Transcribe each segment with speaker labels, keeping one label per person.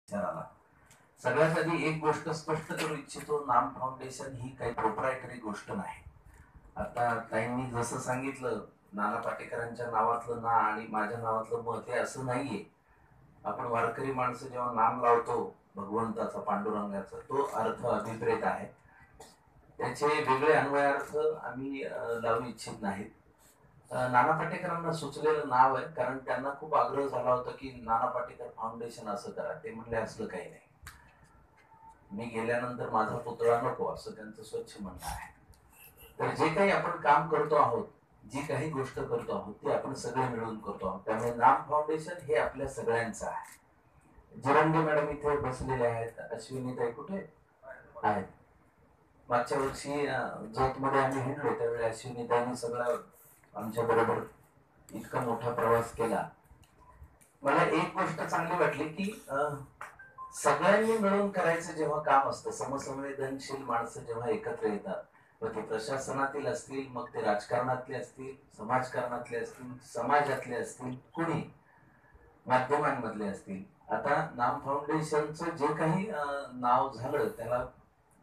Speaker 1: विचाराला सगळ्यात आधी एक गोष्ट स्पष्ट करू इच्छितो, नाम फाउंडेशन ही काही प्रोप्रायटरी गोष्ट नाही. आता ताईंनी जसं सांगितलं, नाना पाटेकरांच्या नावातलं ना आणि माझ्या नावातलं म ते असं नाहीये. आपण वारकरी माणसं जेव्हा नाम लावतो भगवंताचा, पांडुरंगाचा, तो अर्थ अभिप्रेत आहे. त्याचे वेगळे अन्वयार्थ आम्ही लावू इच्छित नाहीत. नाना पाटेकरांना सुचलेलं नाव आहे, कारण त्यांना खूप आग्रह झाला होता की नाना पाटेकर फाउंडेशन असं करा. ते म्हणले असलं काही नाही, मी गेल्यानंतर माझा पुतळा नको, असं त्यांचं स्वच्छ म्हणणं आहे. तर जे काही आपण काम करतो आहोत, जी काही गोष्ट करतो आहोत, ती आपण सगळे मिळून करतो आहोत. त्यामुळे नाम फाउंडेशन हे आपल्या सगळ्यांचं आहे. जिरंगे मॅडम इथे बसलेले आहेत, अश्विनी ताई कुठे आहेत? मागच्या वर्षी जोत मध्ये आम्ही हिंडलो त्यावेळी अश्विनी ताईंनी सगळा आमच्या बरोबर इतका मोठा प्रवास केला. मला एक गोष्ट चांगली वाटली की सगळ्यांनी मिळून करायचं जेव्हा काम असतं, समसंवेदनशील माणसं जेव्हा एकत्र येतात, मग ते प्रशासनातील असतील, मग ते राजकारणातले असतील, समाजकारणातले असतील, समाजातले असतील, कुणी माध्यमांमधले असतील. आता नाम फाउंडेशनचं जे काही नाव झालं त्याला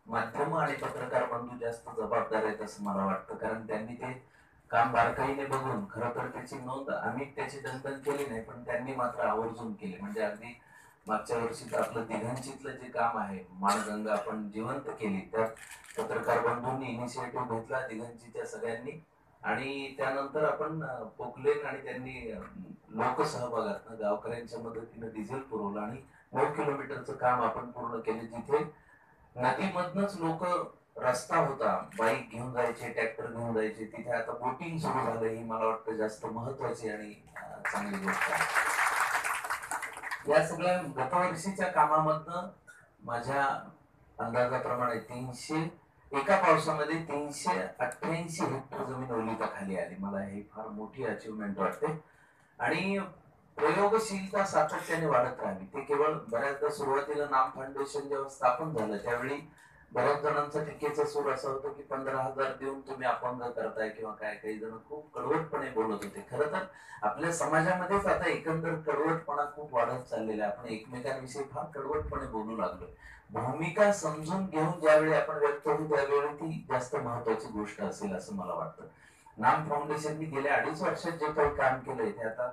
Speaker 1: माध्यम आणि पत्रकार बंधू जास्त जबाबदार आहेत असं मला वाटतं, कारण त्यांनी ते काम बारकाईने बघून, खरं तर त्याची नोंद आम्ही त्याची दंतन केली नाही, पण त्यांनी मात्र आवर्जून केली. म्हणजे अगदी मागच्या वर्षी आपलं दिघांचीतलं जे काम आहे, माणगंगा आपण जिवंत केली, त्यात पत्रकार बंधूंनी इनिशिएटिव्ह घेतला, दिघांचीच्या सगळ्यांनी, आणि त्यानंतर आपण पोकलेन आणि त्यांनी लोकसहभागातनं गावकऱ्यांच्या मदतीनं डिझेल पुरवलं आणि 9 किलोमीटरचं काम आपण पूर्ण केले. जिथे नदीमधनच लोक, रस्ता होता, बाईक घेऊन जायचे, ट्रॅक्टर घेऊन जायचे, तिथे आता बोटिंग सुरू झालं. ही मला वाटतं जास्त महत्वाची आणि चांगली गोष्ट आहे. या सगळ्या गतवर्षीच्या कामामधनं माझ्या अंदाजाप्रमाणे एका पावसामध्ये 388 हेक्टर जमीन ओलिताखाली आली. मला ही फार मोठी अचिव्हमेंट वाटते. आणि प्रयोगशीलता सातत्याने वाढत राहिली. ते केवळ बऱ्याचदा सुरुवातीला नाम फाउंडेशन जेव्हा स्थापन झालं त्यावेळी बऱ्याच जणांचा टीकेचा सूर असा होता की 15,000 देऊन तुम्ही अपंग करताय किंवा काय. काही जण खूप कडवटपणे बोलत होते. खरं तर आपल्या समाजामध्येच आता एकंदर कडवटपणा खूप वाढत चाललेला आहे. आपण एकमेकांविषयी फार कडवटपणे बोलू लागलोय. भूमिका समजून घेऊन ज्यावेळी आपण व्यक्त होऊ त्यावेळी ती जास्त महत्वाची गोष्ट असेल असं मला वाटतं. नाम फाउंडेशननी गेल्या 2.5 वर्षात जे काही काम केलंय ते आता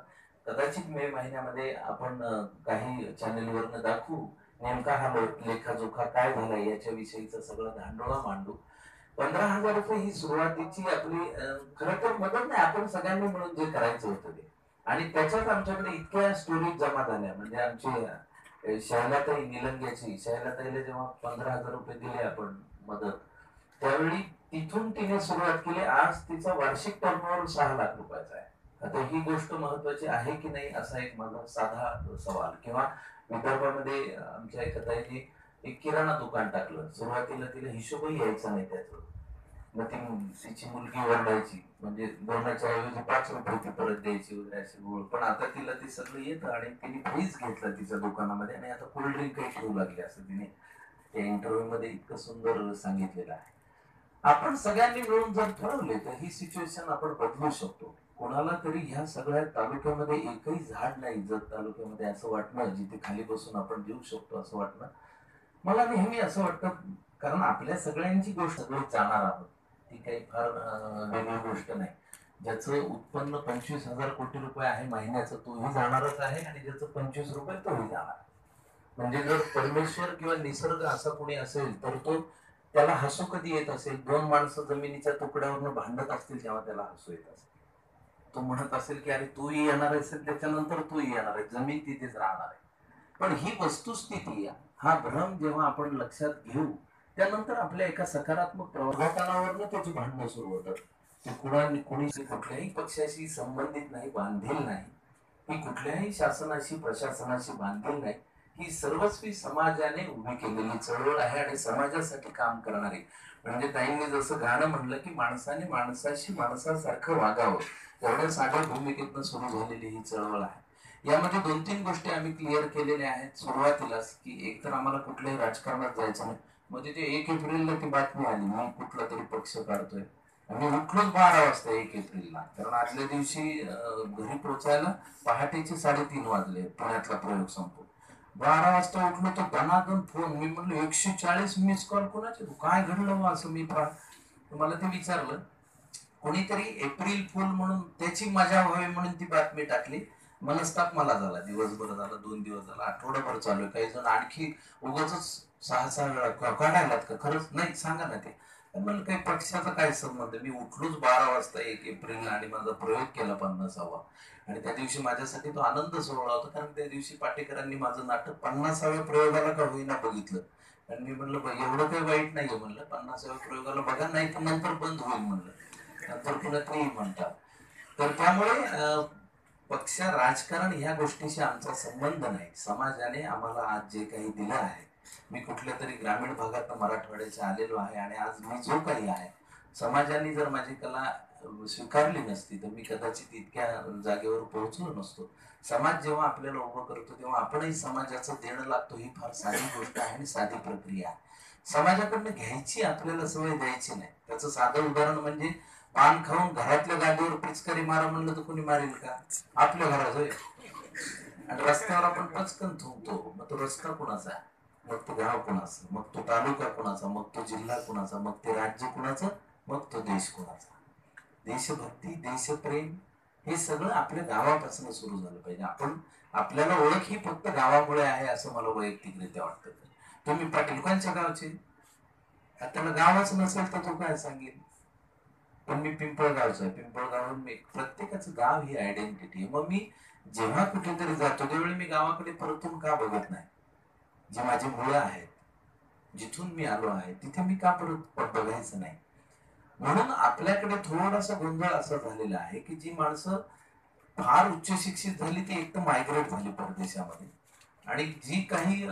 Speaker 1: कदाचित मे महिन्यामध्ये आपण काही चॅनेलवरनं दाखवू, नेमका हा लेखाजोखा काय झाला याच्याविषयीचं सगळं धांडोळा मांडू. 15,000 रुपये ही सुरुवातीची आपली खरं तर मदत नाही, आपण सगळ्यांनी मिळून जे करायचं होतं ते. आणि त्याच्यात आमच्याकडे इतक्या स्टोरीज जमा झाल्या. म्हणजे आमची शैलाताई निलंग्याची, शैलाताईला जेव्हा 15,000 रुपये दिले आपण मदत, त्यावेळी तिथून तिने सुरुवात केली. आज तिचा वार्षिक टर्नओव्हर 6 लाख रुपयाचा आहे. आता ही गोष्ट महत्वाची आहे की नाही असा एक माझा साधा सवाल. किंवा विदर्भामध्ये आमच्या एका ताईने एक किराणा दुकान टाकलं. सुरुवातीला तिला हिशोबही यायचा नाही त्याचं. मग तिची मुलगी ओरडायची, म्हणजे 2च्या ऐवजी 5 रुपये ती परत द्यायची वगैरे अशी गोळ. पण आता तिला ते सगळं येतं आणि तिने फ्रीज घेतला तिच्या दुकानामध्ये आणि आता कोल्ड्रिंक काही ठेवू लागली असं तिने त्या इंटरव्ह्यू मध्ये इतकं सुंदर सांगितलेलं आहे. आपण सगळ्यांनी मिळून जर ठरवले तर ही सिच्युएशन आपण बदलू शकतो. कोणाला तरी ह्या सगळ्या तालुक्यामध्ये एकही झाड नाही, जत तालुक्यामध्ये असं वाटणं, जिथे खाली बसून आपण देऊ शकतो असं वाटणं, मला नेहमी असं वाटतं. कारण आपल्या सगळ्यांची गोष्ट सगळी जाणार आहोत, ती काही फार वेगळी गोष्ट नाही. ज्याचं उत्पन्न 25,000 कोटी रुपये आहे महिन्याचं तोही जाणारच आहे, आणि ज्याचं 25 रुपये तोही जाणार. म्हणजे जर परमेश्वर किंवा निसर्ग असा कोणी असेल तर तो, त्याला हसू कधी येत असेल? 2 माणसं जमिनीच्या तुकड्यावरनं भांडत असतील तेव्हा त्याला हसू येत असेल. तो म्हणत असेल की अरे तूही येणार असेल, त्याच्यानंतर तूही येणार आहे, जमीन तिथेच राहणार आहे. पण ही वस्तुस्थिती, हा भ्रम जेव्हा आपण लक्षात घेऊ, त्यानंतर आपल्या एका सकारात्मक प्रवर्तनावरनं त्याची भांडणं सुरू होतात. ते कोणी कुठल्याही पक्षाशी संबंधित नाही, बांधील नाही. ही कुठल्याही शासनाशी, प्रशासनाशी बांधील नाही. ही सर्वस्वी समाजाने उभी केलेली चळवळ आहे आणि समाजासाठी काम करणारी. म्हणजे ताईंनी जसं गाणं म्हणलं की माणसाने माणसाशी माणसासारखं वागावं, एवढ्या साध्या भूमिकेतनं सुरू झालेली ही चळवळ आहे. यामध्ये 2-3 गोष्टी आम्ही क्लिअर केलेल्या आहेत सुरुवातीलाच, की एक तर आम्हाला कुठल्याही राजकारणात जायचं नाही. म्हणजे ते 1 एप्रिलला ती बातमी आली, मी कुठला तरी पक्ष काढतोय, आणि उठलोच 12 वाजता 1 एप्रिलला. कारण आदल्या दिवशी घरी पोहोचायला पहाटेचे 3:30 वाजले पुण्यातला प्रयोग संपून. 12 वाजता उठलो तर दणादण फोन. मी म्हणलं 140 मिस कॉल कोणाचे, काय घडलं असं. मी मला ते विचारलं. कोणीतरी एप्रिल फुल म्हणून त्याची मजा व्हावी म्हणून ती बातमी टाकली. मनस्ताप मला झाला. दिवसभर झाला, 2 दिवस झाला, आठवडाभर चालू आहे. काही जण आणखी उगाच 6-6 वेळा काढायलात का, खरंच नाही सांगा ना ते. म्हणलं काही पक्षाचा काय संबंध. मी उठलोच 12 वाजता 1 एप्रिलला आणि माझा प्रयोग केला 50वा. आणि त्या दिवशी माझ्यासाठी तो आनंद सोहळा होता, कारण त्या दिवशी पाटेकरांनी माझं नाटक 50व्या प्रयोगाला का होईना बघितलं. आणि मी म्हणलं एवढं काही वाईट नाहीये म्हणलं, 50व्या प्रयोगाला बघा, नाही तर नंतर बंद होईल म्हणलं, नंतर पुन्हा तुम्ही म्हणता. तर त्यामुळे पक्ष राजकारण ह्या गोष्टीशी आमचा संबंध नाही. समाजाने आम्हाला आज जे काही दिलं आहे, मी कुठल्या तरी ग्रामीण भागात मराठवाड्याच्या आलेलो आहे आणि आज मी जो काही आहे, समाजाने जर माझी कला स्वीकारली नसती तर मी कदाचित इतक्या जागेवर पोहोचलो नसतो. समाज जेव्हा आपल्याला उभं करतो तेव्हा आपणही समाजाचं देणं लागतो. ही फार साधी गोष्ट आहे आणि साधी प्रक्रिया आहे. समाजाकडनं घ्यायची आपल्याला सवय, द्यायची नाही. त्याचं साधं उदाहरण म्हणजे पान खाऊन घरातल्या गादीवर पिचकारी मारा म्हणलं तर कोणी मारेल का? आपल्या घरात होय. आणि रस्त्यावर आपण पचकन थुंकतो. मग तो रस्ता कुणाचा, मग तो गाव कुणाचा, मग तो तालुका कुणाचा, मग तो जिल्हा कुणाचा, मग ते राज्य कुणाचं, मग तो देश कुणाचा. देशभक्ती, देशप्रेम हे सगळं आपल्या गावापासून सुरू झालं पाहिजे. आपल्याला ओळख ही फक्त गावामुळे आहे असं मला वैयक्तिकरित्या वाटतं. तुम्ही पाटील कोणच्या गावचे, त्याला गावच नसेल तर तो काय सांगेल. पण मी पिंपळगावचा आहे. पिंपळगावून मी, प्रत्येकाचं गाव ही आयडेंटिटी आहे. मग मी जेव्हा कुठेतरी जातो त्यावेळी मी गावाकडे परतून का बघत नाही. जे माझे मुलं आहेत, जिथून मी आलो आहे तिथे मी का परत बघायचं नाही. म्हणून आपल्याकडे थोडासा गोंधळ असा झालेला आहे की जी माणसं फार उच्च शिक्षित झाली ती एक तर मायग्रेट झाली परदेशामध्ये, आणि जी काही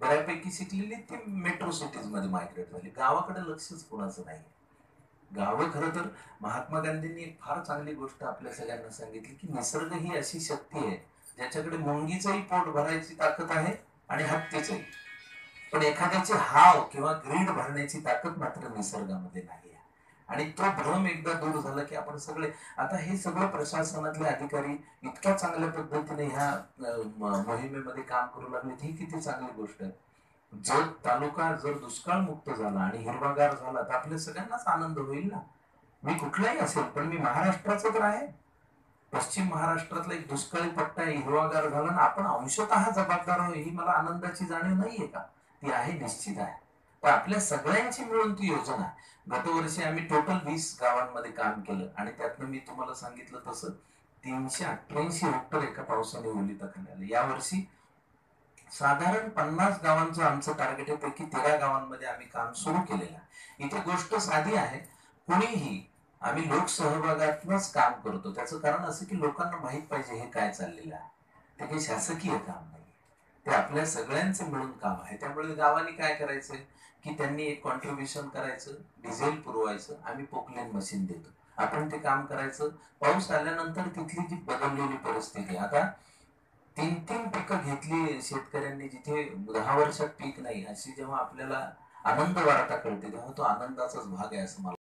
Speaker 1: बऱ्यापैकी शिकलेली ती मेट्रो सिटीज मध्ये मायग्रेट झाली. गावाकडे लक्षच कोणाचं नाही. गावं खरं तर महात्मा गांधींनी एक फार चांगली गोष्ट आपल्या सगळ्यांना सांगितली की निसर्ग ही अशी शक्ती आहे ज्याच्याकडे मुंगीचंही पोट भरायची ताकद आहे आणि हत्तीचंही, पण एखाद्याचे हाव किंवा ग्रीड भरण्याची ताकद मात्र निसर्गामध्ये नाही आहे. आणि तो भ्रम एकदा दूर झाला की आपण सगळे, आता हे सगळं प्रशासनातले अधिकारी इतक्या चांगल्या पद्धतीने ह्या मोहिमेमध्ये काम करू लागले, ही किती चांगली गोष्ट आहे. जर तालुका जर दुष्काळ मुक्त झाला आणि हिरवागार झाला तर आपल्या सगळ्यांनाच आनंद होईल ना. मी कुठलाही असेल पण मी महाराष्ट्राचं तर आहे. पश्चिम महाराष्ट्रातला एक दुष्काळी पट्टा हिरवागार झाला ना, आपण अंशतः जबाबदार आहोत, ही मला आनंदाची जाणीव नाहीये का? ती आहे, निश्चित आहे. पण आपल्या सगळ्यांची मिळून ती योजना आहे. गतवर्षी आम्ही टोटल 20 गावांमध्ये काम केलं आणि त्यातनं मी तुम्हाला सांगितलं तसं 388 हेक्टर एका पावसाने ओलिताखाली आले. यावर्षी साधारण 50 गावांचं आमचं टार्गेट आहे. पैकी 13 गावांमध्ये आम्ही काम सुरू केलेलं आहे. इथे गोष्ट साधी आहे. कुणीही, आम्ही लोकसहभागातूनच काम करतो. त्याचं कारण असं की लोकांना माहित पाहिजे हे काय चाललेलं आहे. ते काही शासकीय काम नाही, ते आपल्या सगळ्यांचं मिळून काम आहे. त्यामुळे गावांनी काय करायचंय की त्यांनी एक कॉन्ट्रीब्युशन करायचं, डिझेल पुरवायचं, आम्ही पोकलेन मशीन देतो, आपण ते काम करायचं. पाऊस आल्यानंतर तिथली जी बदललेली परिस्थिती, आता 3-3 पिकं घेतली शेतकऱ्यांनी जिथे 10 वर्षात पीक नाही, अशी जेव्हा आपल्याला आनंद वार्ता कळते तेव्हा तो आनंदाचाच भाग आहे असं मला